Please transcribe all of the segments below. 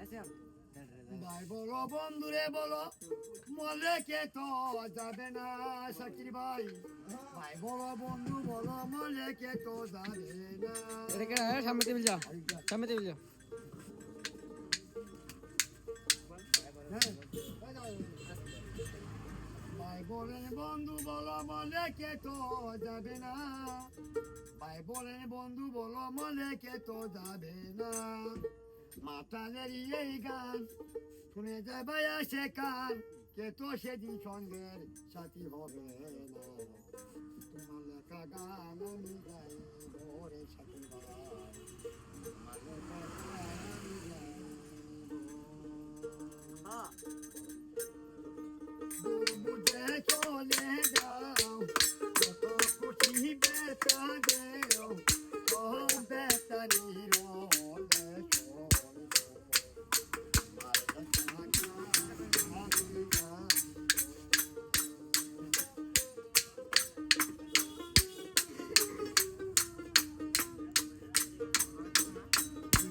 ভাই বলো বন্ধুরে বলো মলে কে তো যাবে না সাকির ভাই ভাই বলো বন্ধু বলো মলে কে তো যাবে না সামনে টেবিল যা সামনে টেবিল যা ভাই বলেন বন্ধু বলো মলে কে তো যাবে না ভাই বলেন বন্ধু বলো মলে কে তো যাবে না মাতালের এই গান শুনে যাবে সে কান কে তো সেদিন সঙ্গের সাথী হবে না তোমার লেখা গান আমি গাই ভোরে সাথী ভাই তোমার লেখা গান আমি গাই বুঝে চলে যাও কত খুশি বেতা দেও ও বেতারি রোলে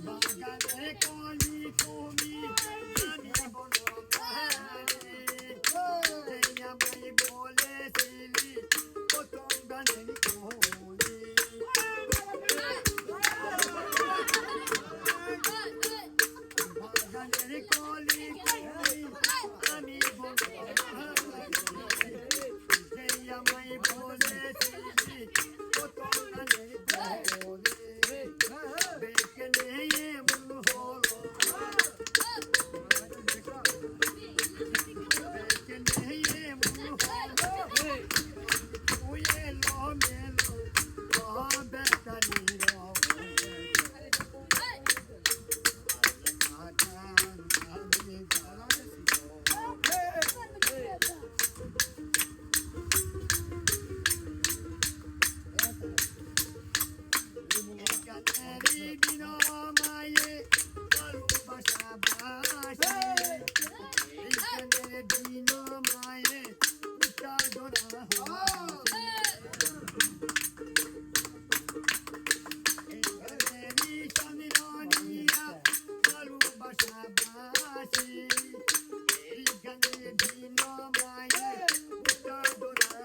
বাগানে কলি তুমি আমি বলো আমায় বলেছিলি প্রথম গানের কলি বাগানের কলি আমি বলো আমায় বলেছিলি প্রথম গানের কলি বেকে নিয়ে মন হলো বেকে নিয়ে মন হলো ওই এলো মেলো বেতানি মায়ে ভালোবাসা বাসে দিন মায়ে ধরা ভালোবাসা বাসে এইখানে দিন মায়ে ধরা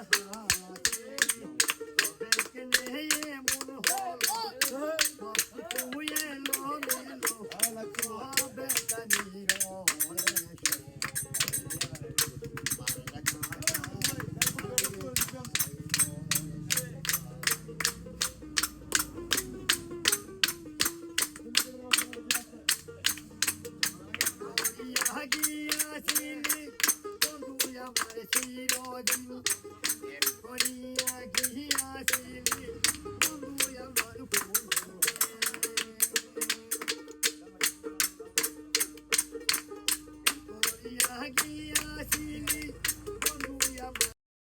মন হলো গিয়াছিলি বন্ধু আমার চিরদিন করিয়া গিয়াছিলি